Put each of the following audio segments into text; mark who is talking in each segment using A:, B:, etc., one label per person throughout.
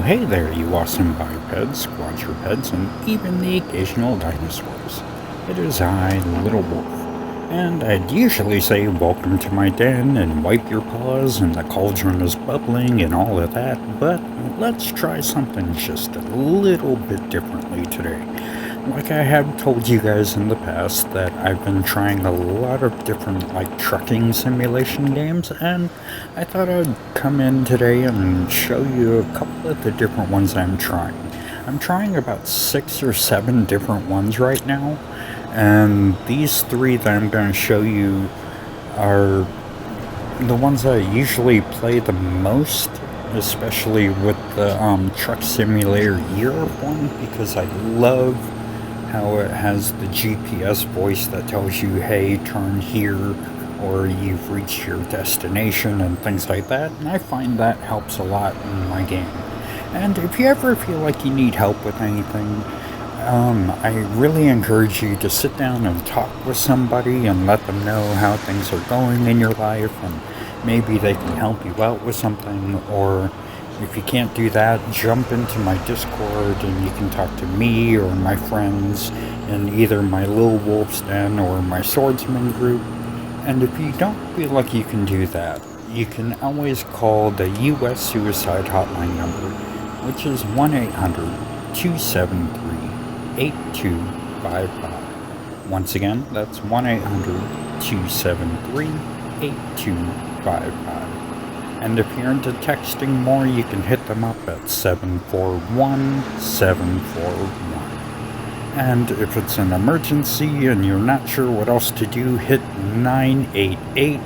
A: Well, hey there, you awesome bipeds, quadrupeds, and even the occasional dinosaurs. It is I, Little Wolf, and I'd usually say welcome to my den and wipe your paws and the cauldron is bubbling and all of that, but let's try something just a little bit differently today. Like I have told you guys in the past that I've been trying a lot of different trucking simulation games, and I thought I'd come in today and show you a couple of the different ones I'm trying. I'm trying about 6 or 7 different ones right now, and these three that I'm going to show you are the ones I usually play the most, especially with the Truck Simulator Europe one, because I love how it has the GPS voice that tells you, hey, turn here, or you've reached your destination, and things like that, and I find that helps a lot in my game. And if you ever feel like you need help with anything, I really encourage you to sit down and talk with somebody and let them know how things are going in your life, and maybe they can help you out with something, or if you can't do that, jump into my Discord and you can talk to me or my friends in either my Little Wolf's Den or my Swordsmen group. And if you don't feel like you can do that, you can always call the U.S. Suicide Hotline number, which is 1-800-273-8255. Once again, that's 1-800-273-8255. And if you're into texting more, you can hit them up at 741-741. And if it's an emergency and you're not sure what else to do, hit 988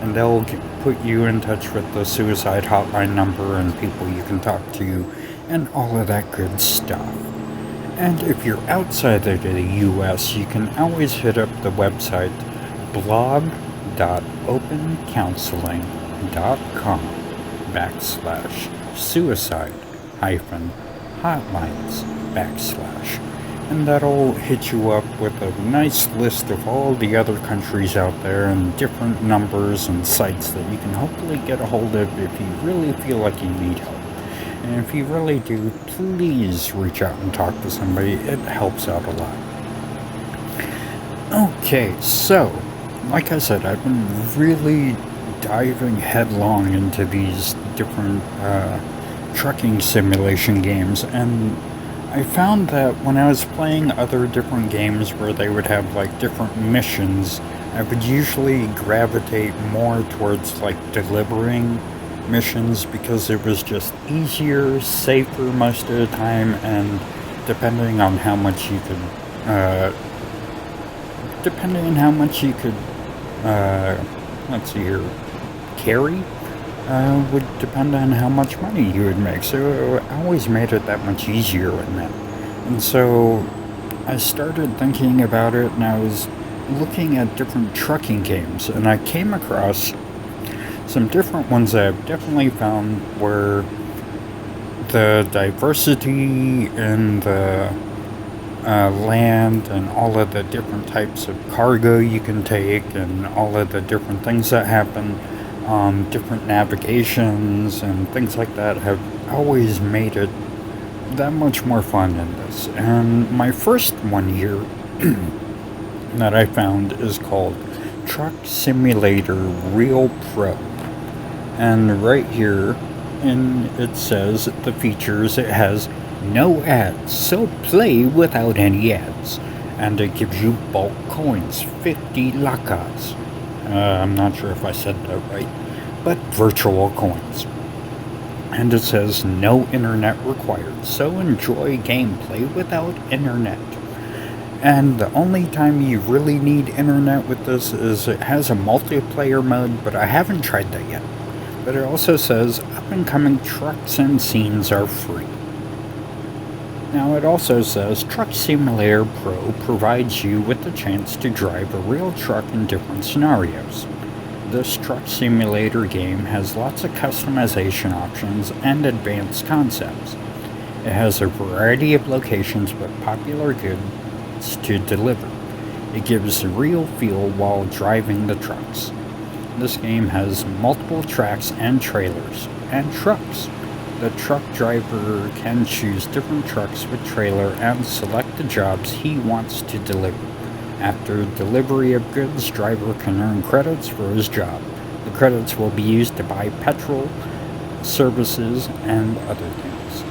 A: and they'll put you in touch with the suicide hotline number and people you can talk to and all of that good stuff. And if you're outside of the US, you can always hit up the website blog.opencounseling.com/suicide-hotlines/ and that'll hit you up with a nice list of all the other countries out there and different numbers and sites that you can hopefully get a hold of if you really feel like you need help. And if you really do, please reach out and talk to somebody. It helps out a lot. Okay, so like I said, I've been really diving headlong into these different trucking simulation games, and I found that when I was playing other different games where they would have different missions, I would usually gravitate more towards delivering missions because it was just easier, safer most of the time, and depending on how much you could let's see here, carry, would depend on how much money you would make. So it always made it that much easier in that. And so I started thinking about it, and I was looking at different trucking games, and I came across some different ones that I've definitely found where the diversity in the land and all of the different types of cargo you can take and all of the different things that happen, different navigations and things like that have always made it that much more fun in this. And my first one here that I found is called Truck Simulator Real Pro. And right here, it says the features, it has no ads, so play without any ads. And it gives you bulk coins, 50 lakas. I'm not sure if I said that right, but virtual coins. And it says no internet required, so enjoy gameplay without internet. And the only time you really need internet with this is it has a multiplayer mode, but I haven't tried that yet. But it also says up and coming trucks and scenes are free. Now it also says Truck Simulator Pro provides you with the chance to drive a real truck in different scenarios. This truck simulator game has lots of customization options and advanced concepts. It has a variety of locations with popular goods to deliver. It gives a real feel while driving the trucks. This game has multiple tracks and trailers and trucks. The truck driver can choose different trucks with trailer and select the jobs he wants to deliver. After delivery of goods, driver can earn credits for his job. The credits will be used to buy petrol, services, and other things.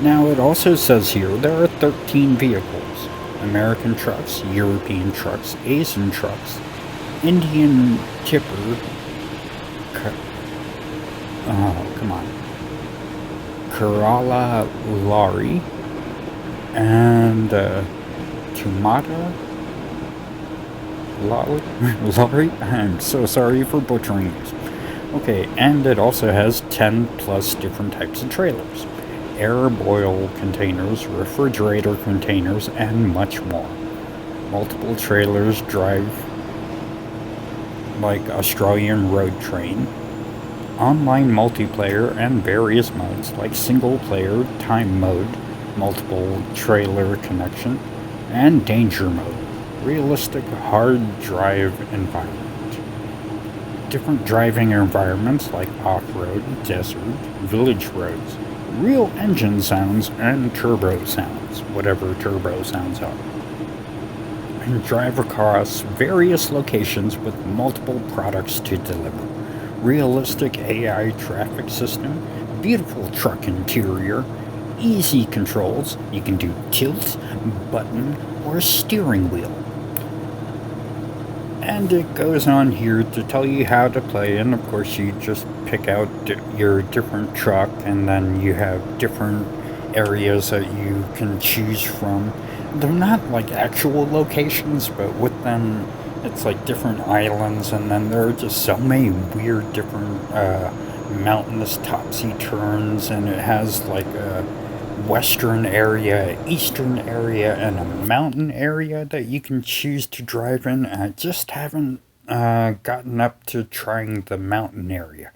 A: Now, it also says here there are 13 vehicles: American trucks, European trucks, Asian trucks, Indian tipper, oh, come on, Kerala lorry, and Tumata lorry. I'm so sorry for butchering these. Okay, and it also has 10 plus different types of trailers: Arab oil containers, refrigerator containers, and much more. Multiple trailers drive like Australian road train, online multiplayer, and various modes like single player, time mode, multiple trailer connection, and danger mode, realistic hard drive environment. Different driving environments like off-road, desert, village roads, real engine sounds, and turbo sounds, whatever turbo sounds are. And drive across various locations with multiple products to deliver. Realistic AI traffic system, beautiful truck interior, easy controls. You can do tilt, button, or steering wheel. And it goes on here to tell you how to play, and of course you just pick out your different truck, and then you have different areas that you can choose from. They're not like actual locations, but with them it's like different islands, and then there are just so many weird different mountainous topsy turns, and it has like a western area, eastern area, and a mountain area that you can choose to drive in. I just haven't gotten up to trying the mountain area.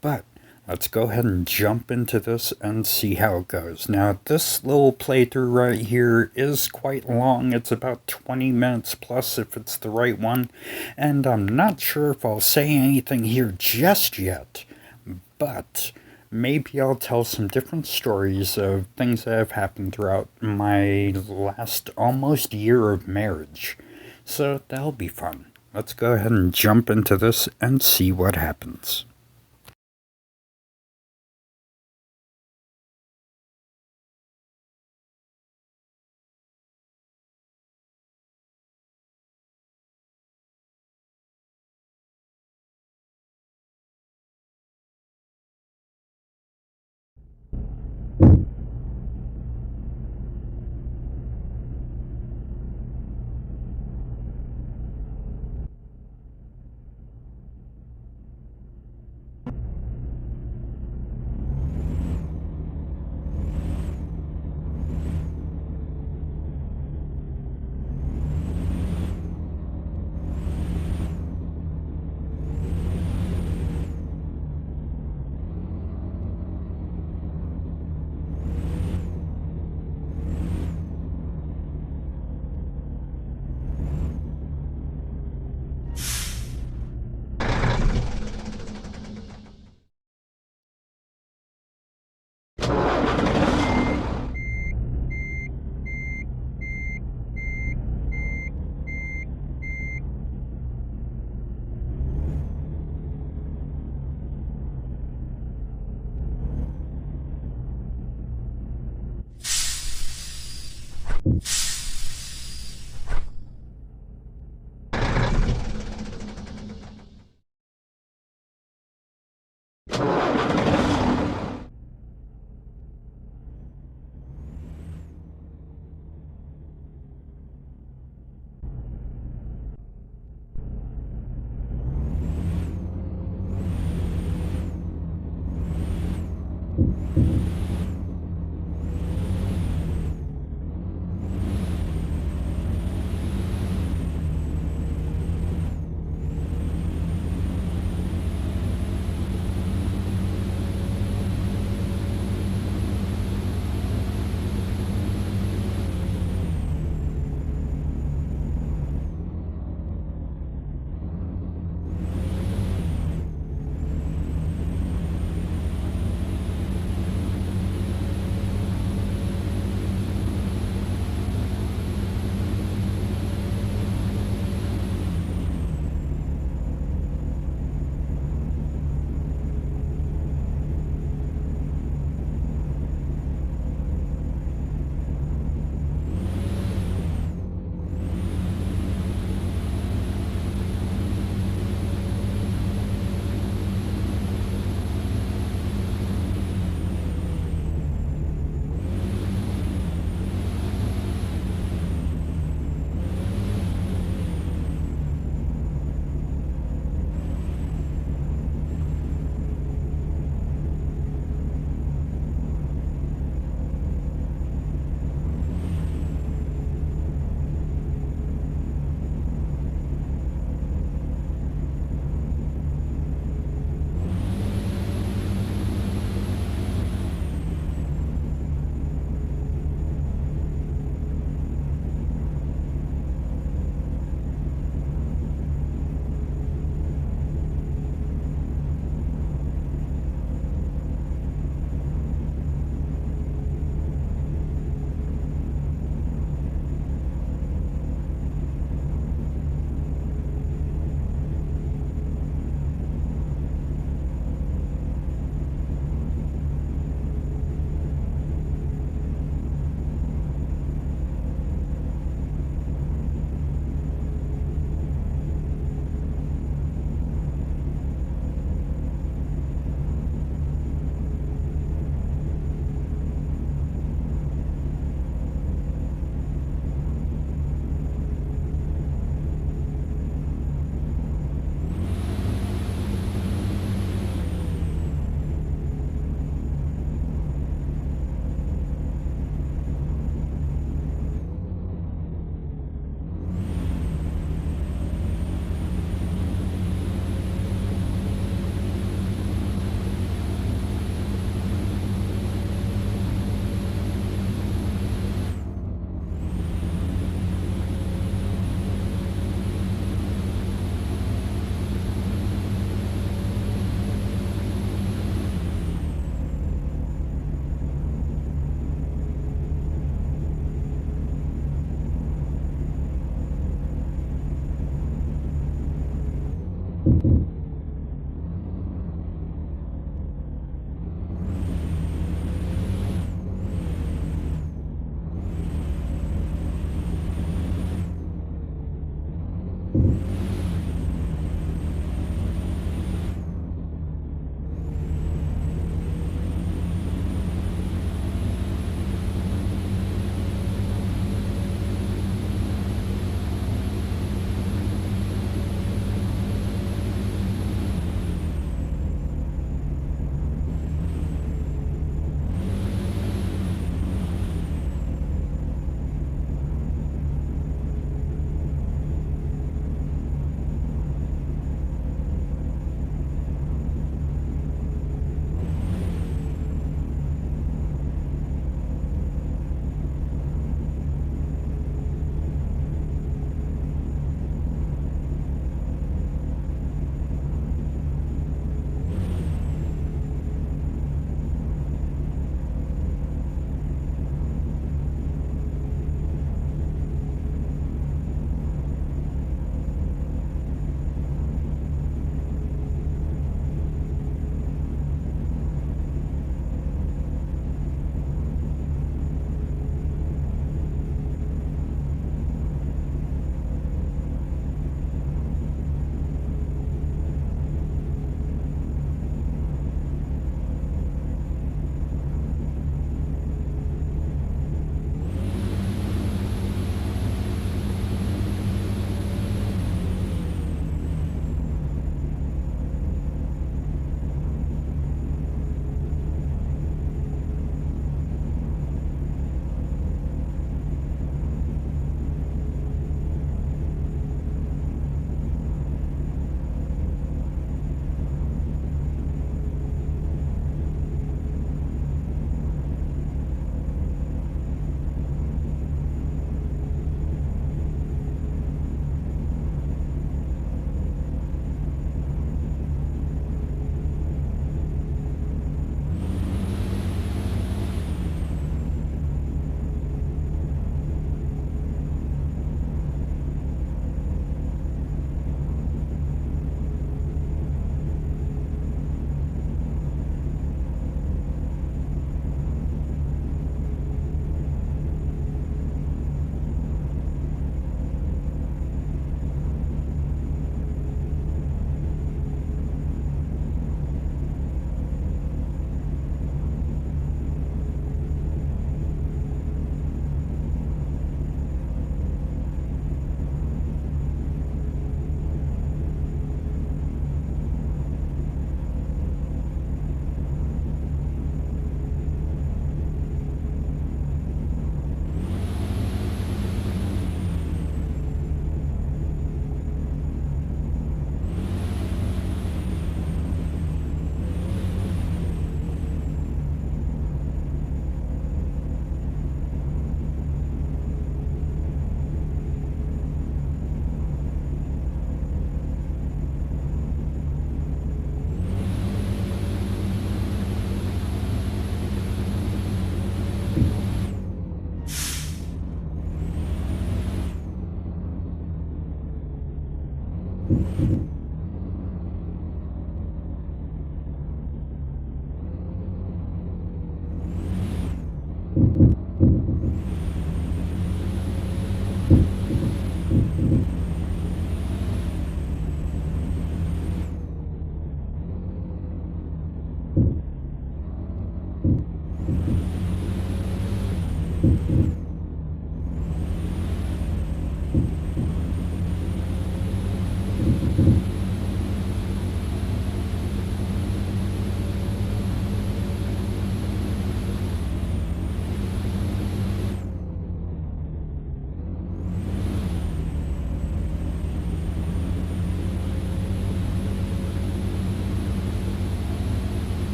A: But let's go ahead and jump into this and see how it goes. Now, this little playthrough right here is quite long. It's about 20 minutes plus if it's the right one. And I'm not sure if I'll say anything here just yet. But maybe I'll tell some different stories of things that have happened throughout my last almost year of marriage. So that'll be fun. Let's go ahead and jump into this and see what happens.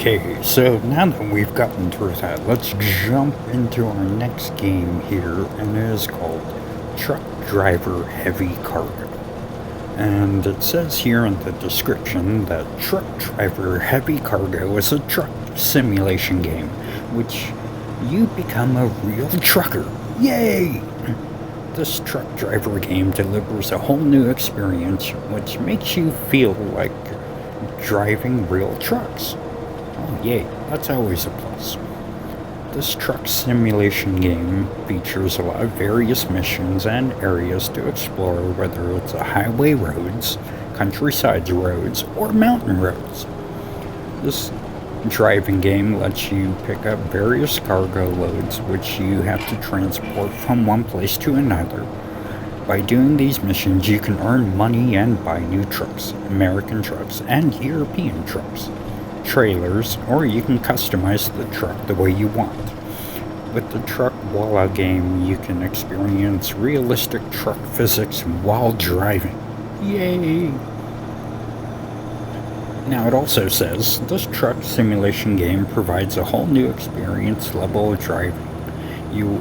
A: Okay, so now that we've gotten through that, let's jump into our next game here, and it is called Truck Driver Heavy Cargo. And it says here in the description that Truck Driver Heavy Cargo is a truck simulation game, which you become a real trucker. Yay! This truck driver game delivers a whole new experience, which makes you feel like driving real trucks. Oh, yay, that's always a plus. This truck simulation game features a lot of various missions and areas to explore, whether it's highway roads, countryside roads, or mountain roads. This driving game lets you pick up various cargo loads which you have to transport from one place to another. By doing these missions, you can earn money and buy new trucks, American trucks and European trucks, trailers, or you can customize the truck the way you want. With the Truck Walla game, you can experience realistic truck physics while driving. Yay! Now it also says, this truck simulation game provides a whole new experience level of driving. You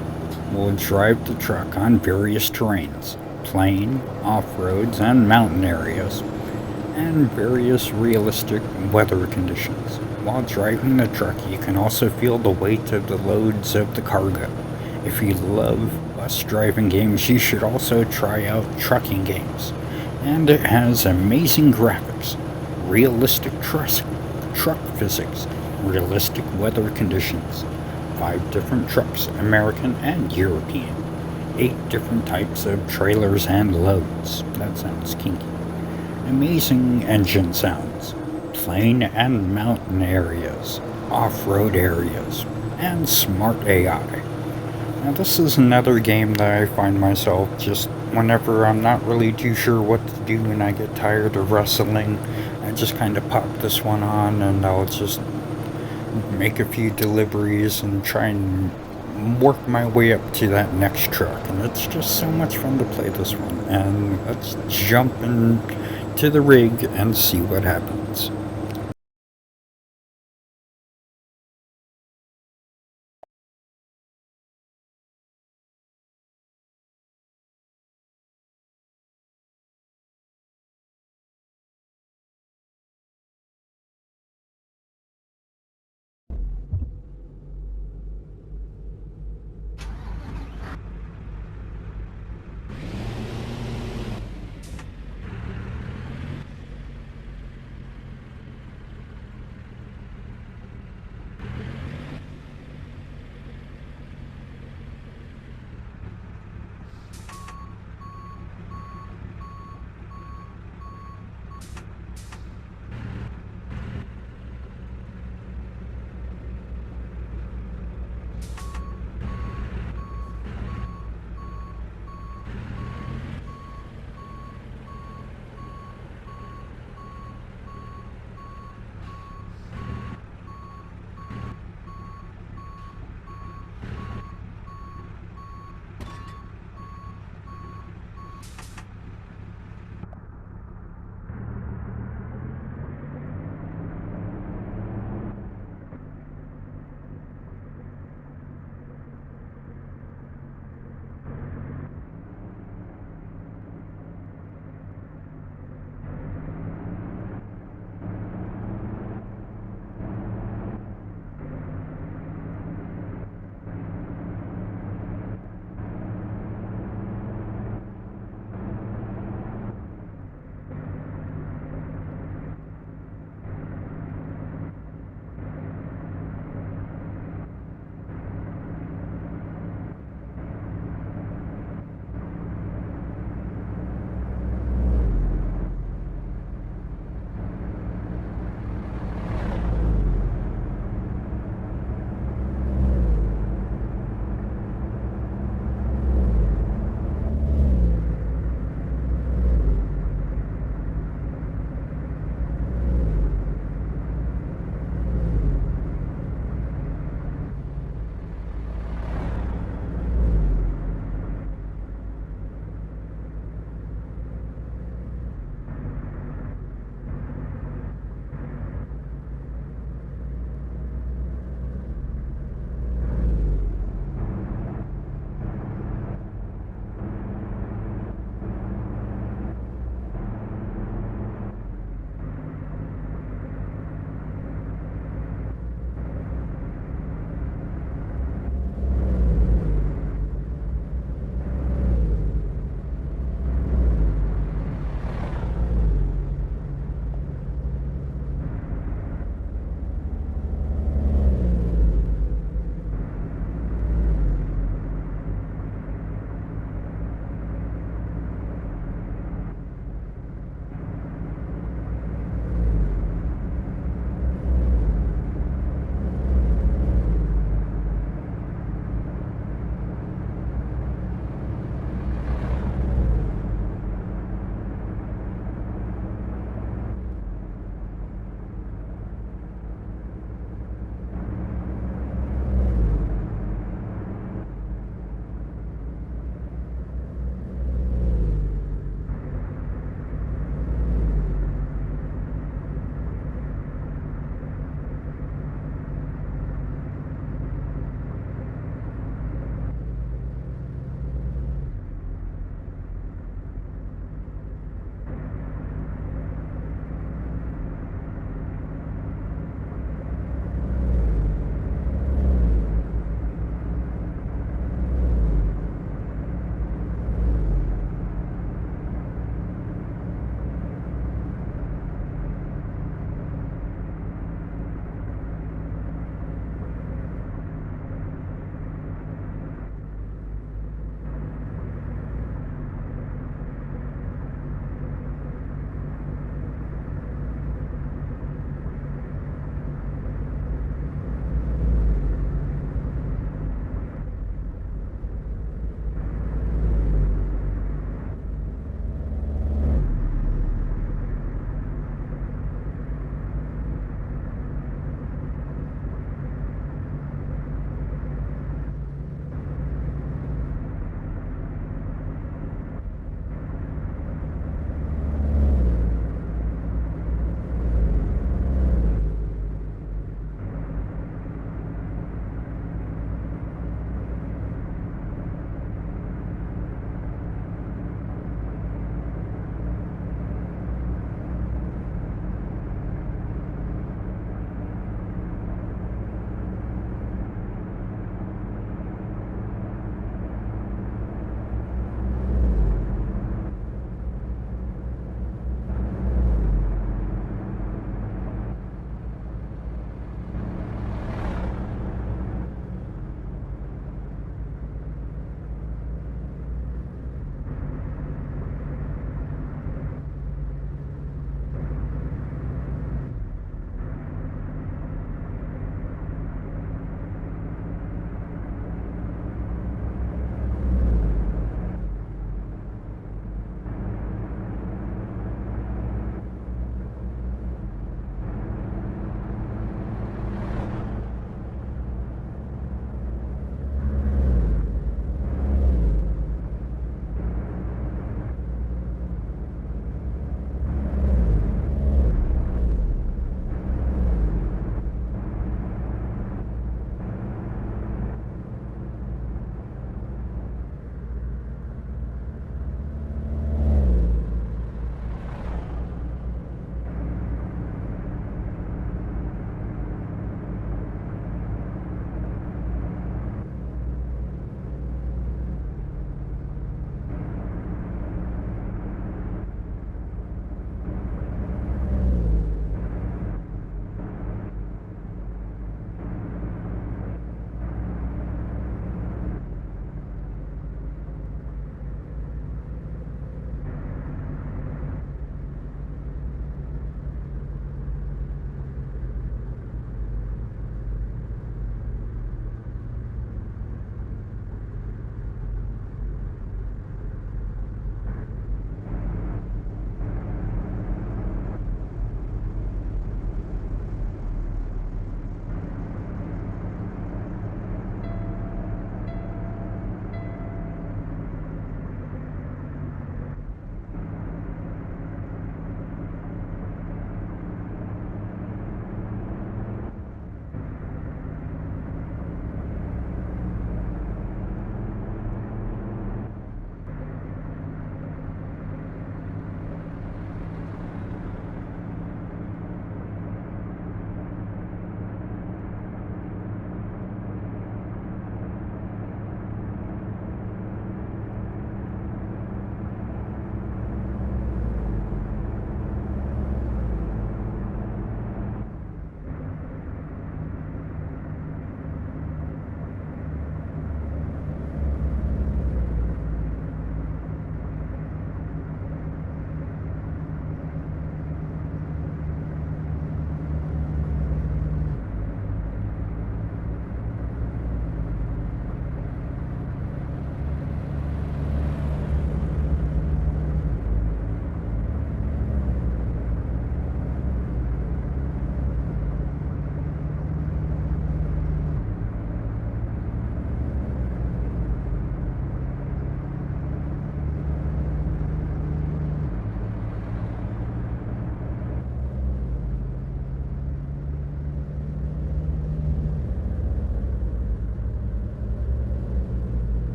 A: will drive the truck on various terrains, plain, off-roads, and mountain areas, and various realistic weather conditions. While driving the truck, you can also feel the weight of the loads of the cargo. If you love bus driving games, you should also try out trucking games. And it has amazing graphics, realistic truck physics, realistic weather conditions, 5 different trucks, American and European, 8 different types of trailers and loads. That sounds kinky. Amazing engine sounds, plain and mountain areas, off road areas, and smart AI. Now, this is another game that I find myself just whenever I'm not really too sure what to do and I get tired of wrestling, I just kind of pop this one on and I'll just make a few deliveries and try and work my way up to that next truck. And it's just so much fun to play this one. And let's jump into the rig and see what happens.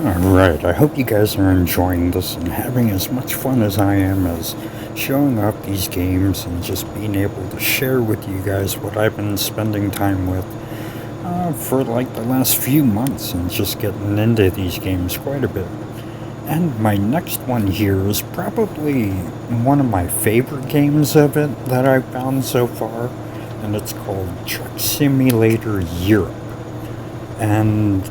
A: Alright, I hope you guys are enjoying this and having as much fun as I am as showing off these games and just being able to share with you guys what I've been spending time with for like the last few months and just getting into these games quite a bit. And my next one here is probably one of my favorite games of it that I've found so far, and it's called Truck Simulator Europe. And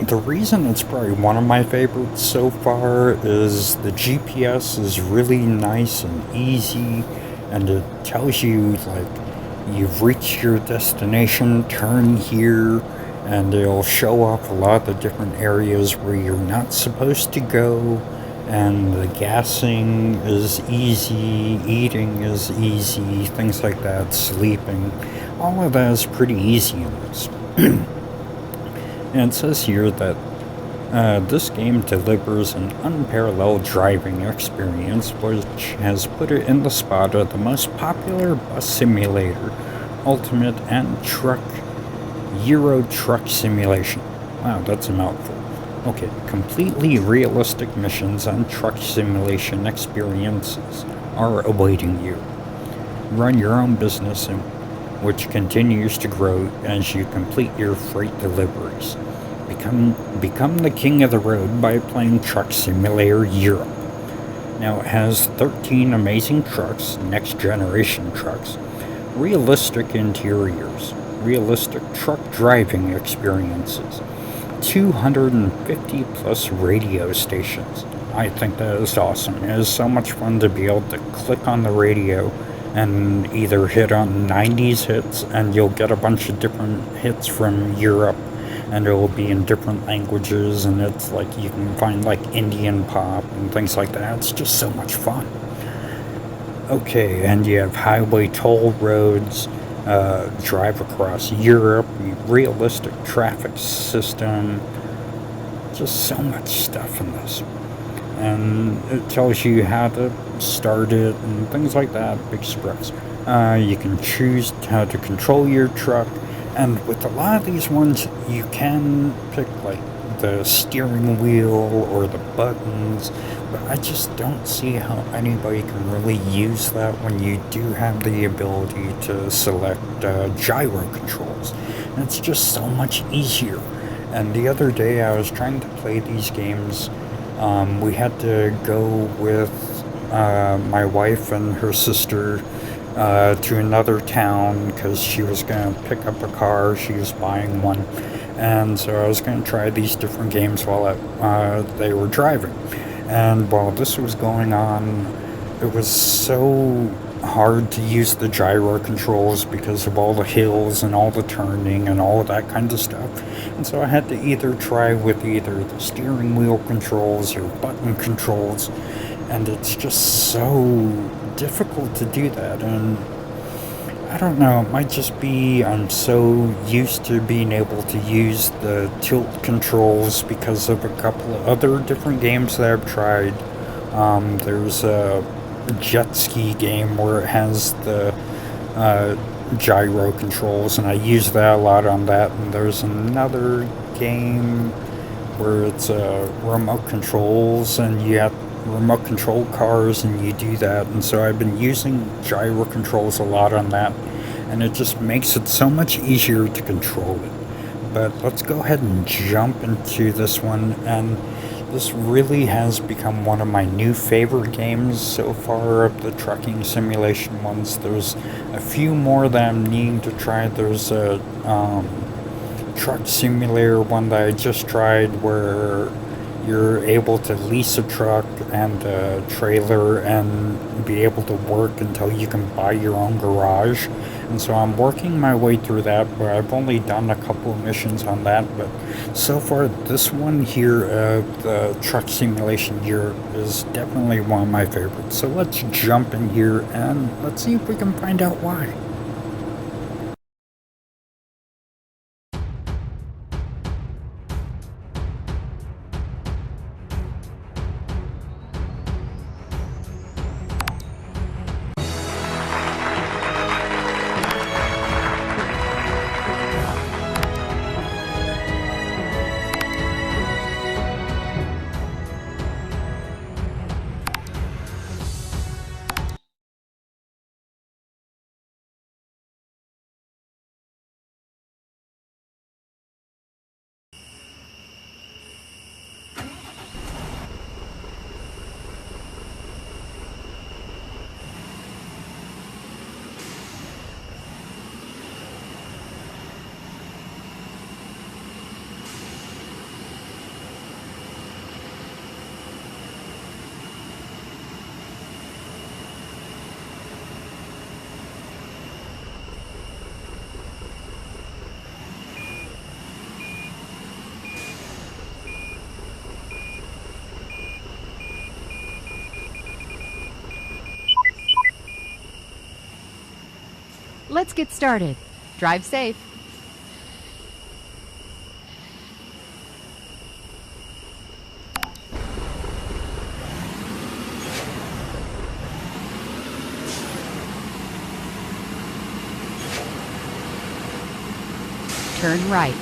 A: the reason it's probably one of my favorites so far is the GPS is really nice and easy, and it tells you, like, you've reached your destination, turn here, and it'll show off a lot of the different areas where you're not supposed to go, and the gassing is easy, eating is easy, things like that, sleeping. All of that is pretty easy in this. And it says here that this game delivers an unparalleled driving experience, which has put it in the spot of the most popular bus simulator, ultimate, and Euro truck simulation. Wow, that's a mouthful. Okay, completely realistic missions and truck simulation experiences are awaiting you. Run your own business, which continues to grow as you complete your freight deliveries. Become the king of the road by playing Truck Simulator Europe. Now, it has 13 amazing trucks, next generation trucks, realistic interiors, realistic truck driving experiences, 250 plus radio stations. I think that is awesome. It is so much fun to be able to click on the radio and either hit on 90s hits, and you'll get a bunch of different hits from Europe, and it will be in different languages, and it's like you can find like Indian pop and things like that. It's just so much fun. Okay, and you have highway toll roads, drive across Europe, realistic traffic system, just so much stuff in this. And it tells you how to start it and things like that, big spreads. You can choose how to control your truck, and with a lot of these ones, you can pick like the steering wheel or the buttons, but I just don't see how anybody can really use that when you do have the ability to select gyro controls. And it's just so much easier. And the other day I was trying to play these games. We had to go with my wife and her sister to another town because she was going to pick up a car. She was buying one. And so I was going to try these different games while they were driving. And while this was going on, it was so hard to use the gyro controls because of all the hills and all the turning and all of that kind of stuff. And so I had to either try with either the steering wheel controls or button controls, and it's just so difficult to do that. And I don't know, it might just be I'm so used to being able to use the tilt controls because of a couple of other different games that I've tried. There's a jet ski game where it has the gyro controls, and I use that a lot on that. And there's another game where it's remote controls, and you have remote control cars, and you do that. And so I've been using gyro controls a lot on that, and it just makes it so much easier to control it. But let's go ahead and jump into this one, and this really has become one of my new favorite games so far of the trucking simulation ones. There's a few more that I'm needing to try. There's a truck simulator one that I just tried where you're able to lease a truck and a trailer and be able to work until you can buy your own garage. And so I'm working my way through that, but I've only done a couple of missions on that. But so far, this one here, the truck simulation here, is definitely one of my favorites. So let's jump in here and let's see if we can find out why.
B: Let's get started. Drive safe. Turn right.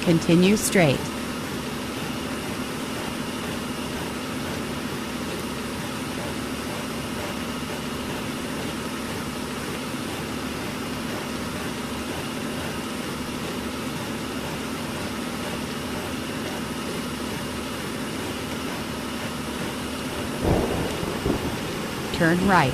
B: Continue straight. Turn right.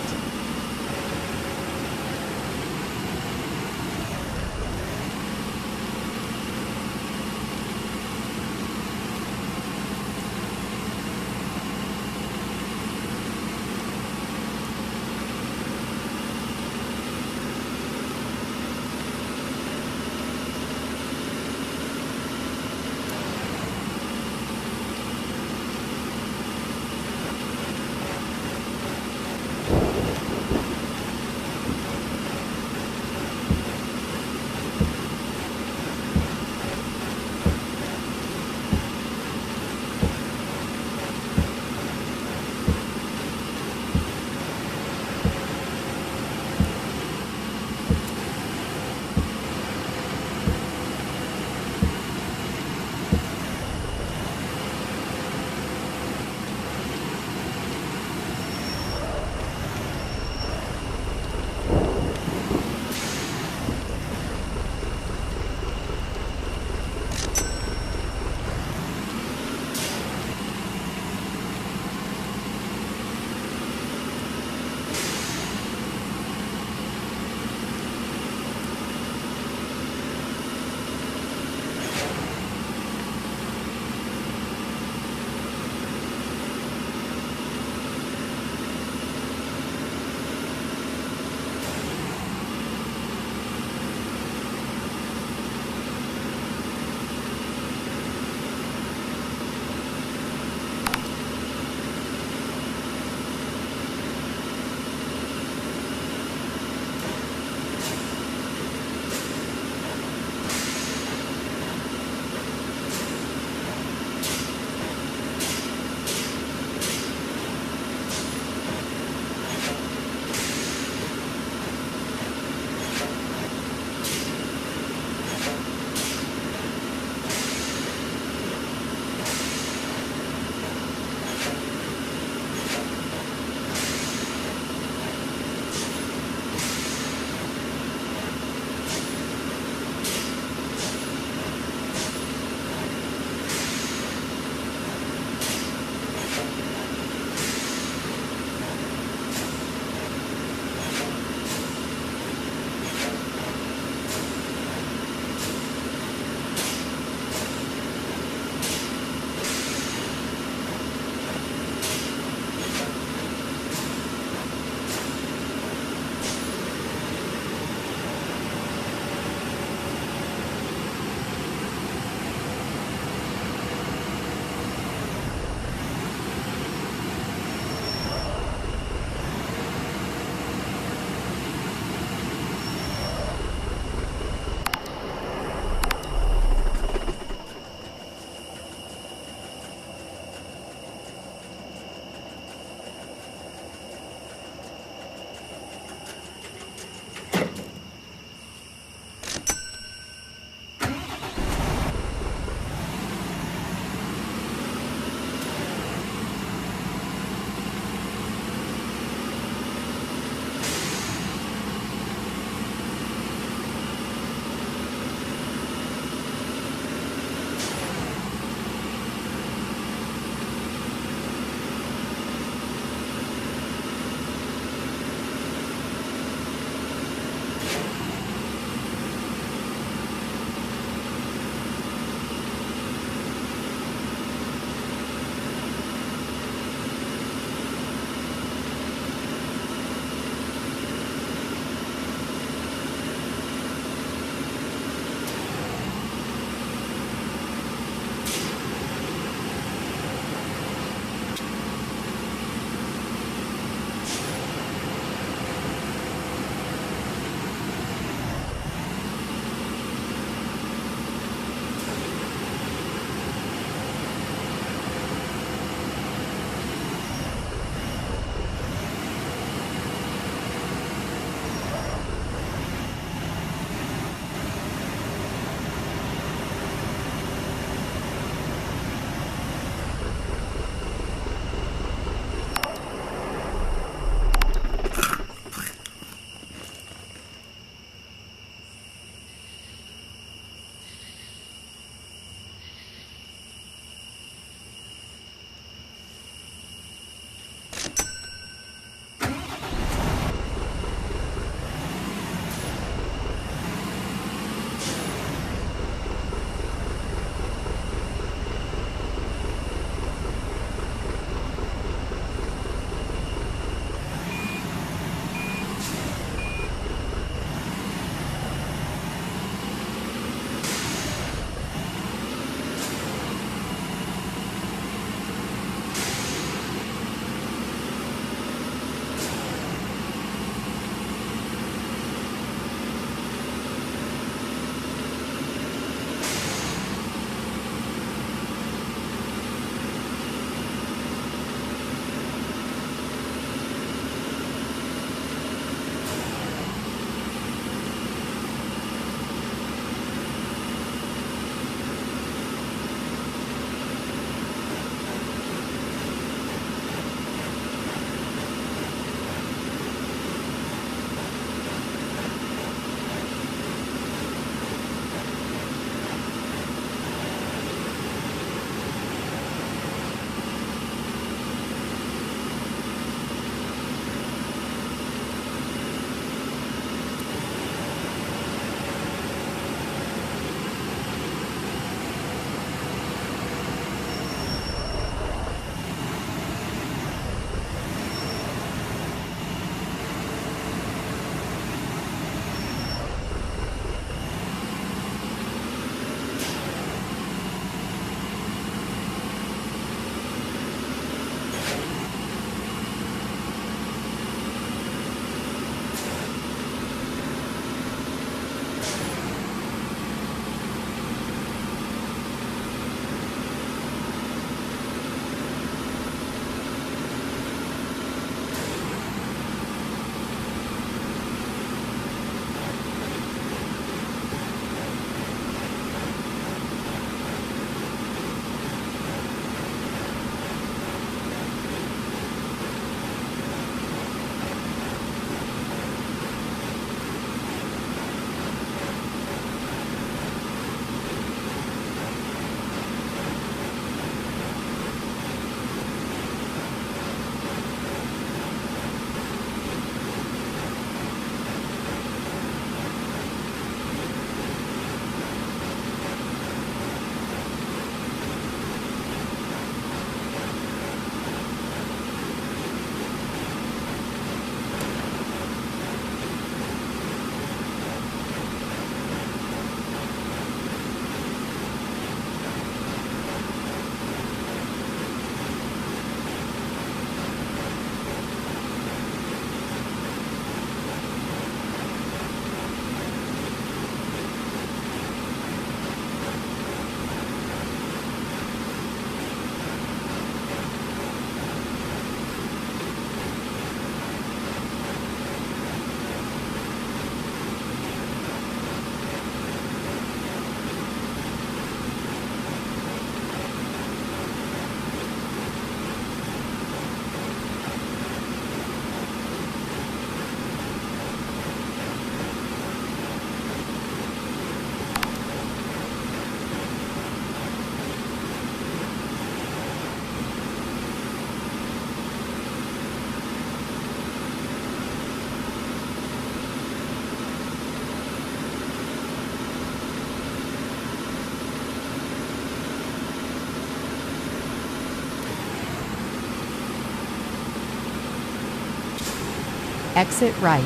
B: Exit right.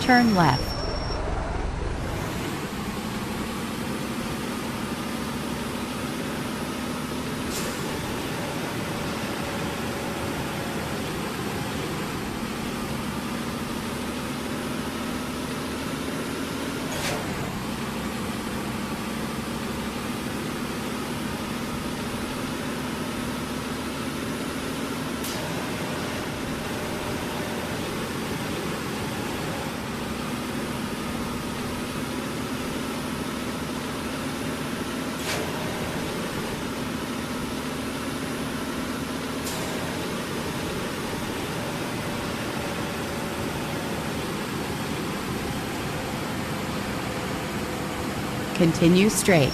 B: Turn left. Continue straight.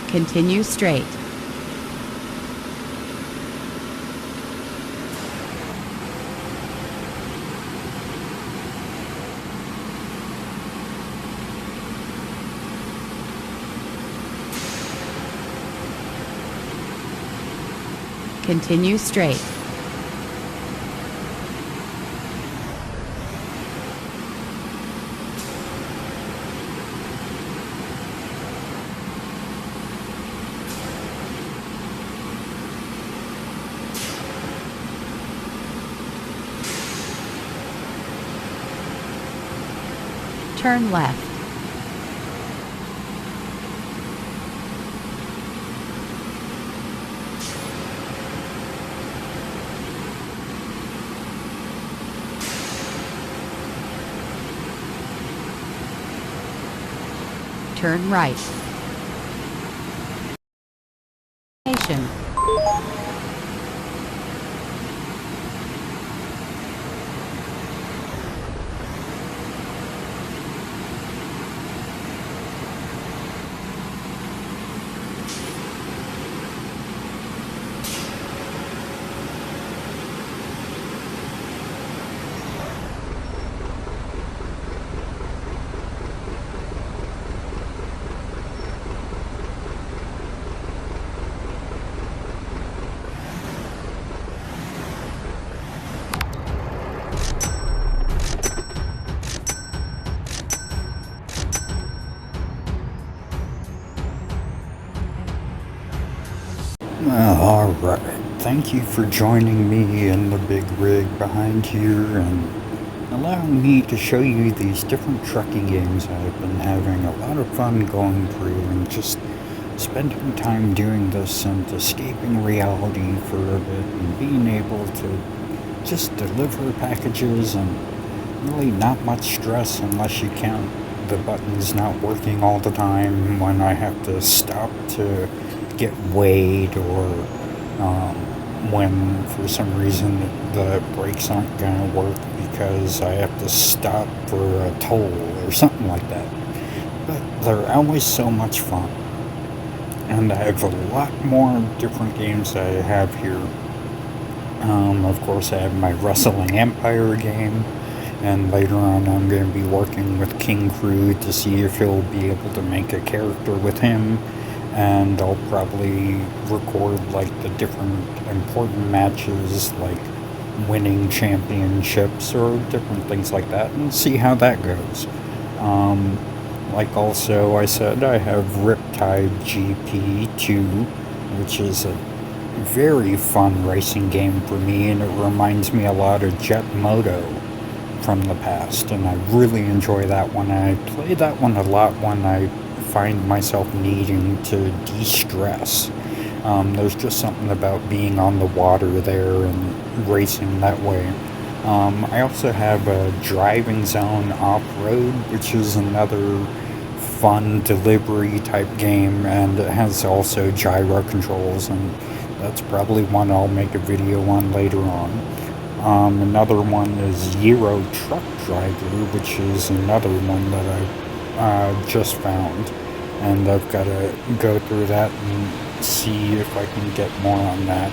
B: Continue straight. Continue straight. Turn left. Turn right. Station.
A: All right. Thank you for joining me in the big rig behind here and allowing me to show you these different trucking games I've been having a lot of fun going through and just spending time doing this and escaping reality for a bit and being able to just deliver packages and really not much stress unless you count the buttons not working all the time when I have to stop to get weighed or when for some reason the brakes aren't going to work because I have to stop for a toll or something like that. But they're always so much fun. And I have a lot more different games I have here. Of course, I have my Wrestling Empire game, and later on I'm going to be working with King Crew to see if he'll be able to make a character with him, and I'll probably record like the different important matches, like winning championships or different things like that, and see how that goes. Like also I said, I have Riptide GP2, which is a very fun racing game for me, and it reminds me a lot of Jet Moto from the past, and I really enjoy that one. I play that one a lot when I find myself needing to de-stress. There's just something about being on the water there and racing that way. I also have a driving zone off-road, which is another fun delivery type game, and it has also gyro controls, and that's probably one I'll make a video on later on. Another one is Euro Truck Driver, which is another one that I just found, and I've got to go through that and see if I can get more on that.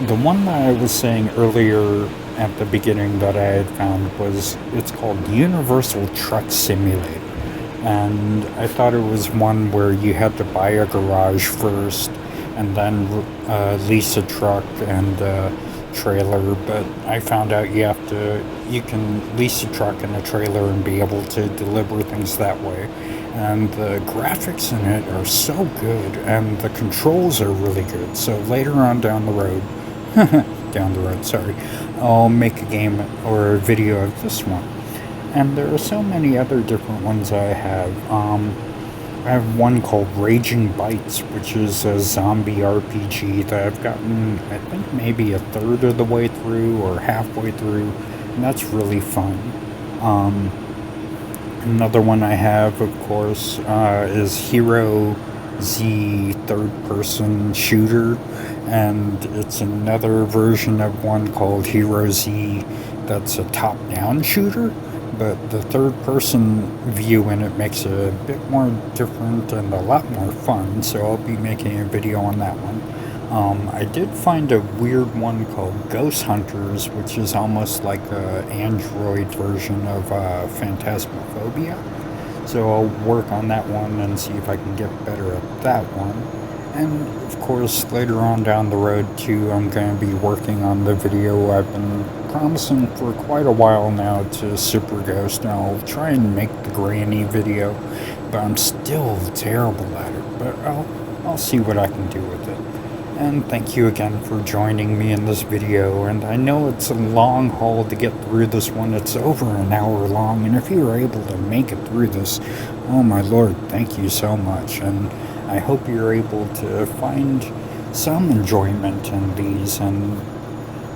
A: The one that I was saying earlier at the beginning that I had found it's called Universal Truck Simulator. And I thought it was one where you had to buy a garage first and then lease a truck and a trailer, but I found out you can lease a truck and a trailer and be able to deliver things that way. And the graphics in it are so good, and the controls are really good. So later on down the road, sorry, I'll make a game or a video of this one. And there are so many other different ones I have. I have one called Raging Bites, which is a zombie RPG that I've gotten, I think, maybe a third of the way through or halfway through, and that's really fun. Another one I have, of course, is Hero Z third-person shooter, and it's another version of one called Hero Z that's a top-down shooter. But the third-person view in it makes it a bit more different and a lot more fun, so I'll be making a video on that one. I did find a weird one called Ghost Hunters, which is almost like an Android version of Phantasmophobia. So I'll work on that one and see if I can get better at that one. And of course, later on down the road too, I'm going to be working on the video I've been promising for quite a while now to Super Ghost, and I'll try and make the granny video, but I'm still terrible at it, but I'll see what I can do with it. And thank you again for joining me in this video, and I know it's a long haul to get through this one. It's over an hour long, and if you were able to make it through this, oh my lord, thank you so much. And I hope you're able to find some enjoyment in these. And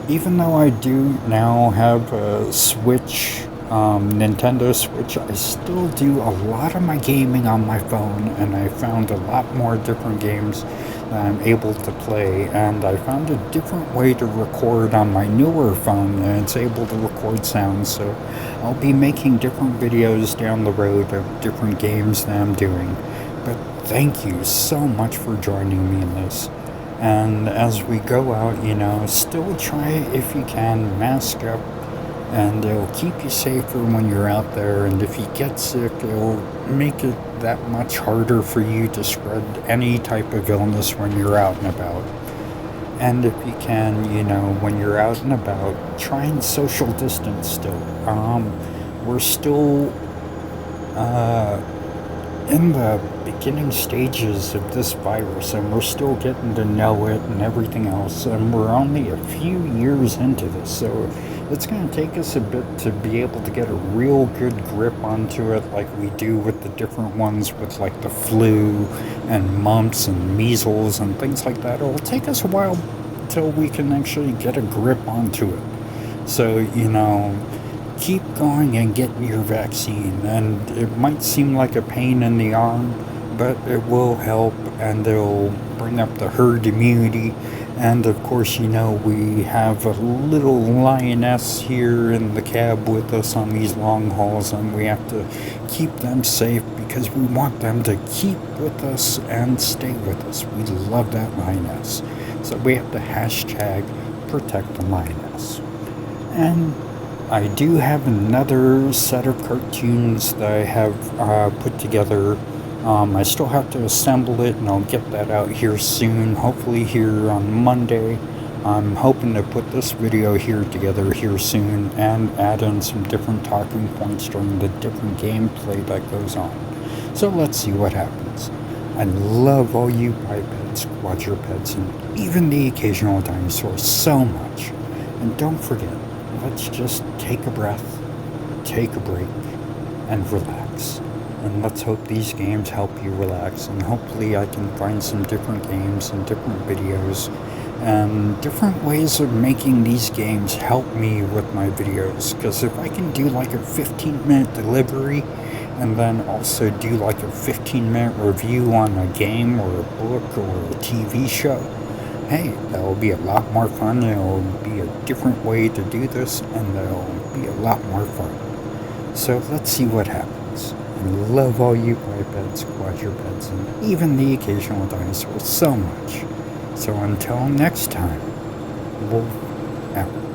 A: even though I do now have a Switch, Nintendo Switch, I still do a lot of my gaming on my phone, and I found a lot more different games that I'm able to play, and I found a different way to record on my newer phone, and it's able to record sound, so I'll be making different videos down the road of different games that I'm doing. But thank you so much for joining me in this. And as we go out, still try, if you can, mask up, and it'll keep you safer when you're out there. And if you get sick, it'll make it that much harder for you to spread any type of illness when you're out and about. And if you can, when you're out and about, try and social distance still. We're still in the beginning stages of this virus, and we're still getting to know it and everything else, and we're only a few years into this, so it's going to take us a bit to be able to get a real good grip onto it, like we do with the different ones with like the flu and mumps and measles and things like that. It'll take us a while till we can actually get a grip onto it. So, keep going and getting your vaccine, and it might seem like a pain in the arm, but it will help, and it'll bring up the herd immunity. And of course, we have a little lioness here in the cab with us on these long hauls, and we have to keep them safe because we want them to keep with us and stay with us. We love that lioness, so we have to hashtag protect the lioness. And I do have another set of cartoons that I have put together. I still have to assemble it, and I'll get that out here soon, hopefully here on Monday. I'm hoping to put this video here together here soon and add in some different talking points during the different gameplay that goes on. So let's see what happens. I love all you bipeds, quadrupeds, and even the occasional dinosaurs so much. And don't forget, let's just take a breath, take a break, and relax. And let's hope these games help you relax, and hopefully I can find some different games and different videos and different ways of making these games help me with my videos. Because if I can do like a 15-minute delivery and then also do like a 15-minute review on a game or a book or a TV show, hey, that'll be a lot more fun. It'll be a different way to do this, and it'll be a lot more fun. So let's see what happens. I love all you bipeds, quadrupeds, and even the occasional dinosaurs so much. So until next time, Wolf out.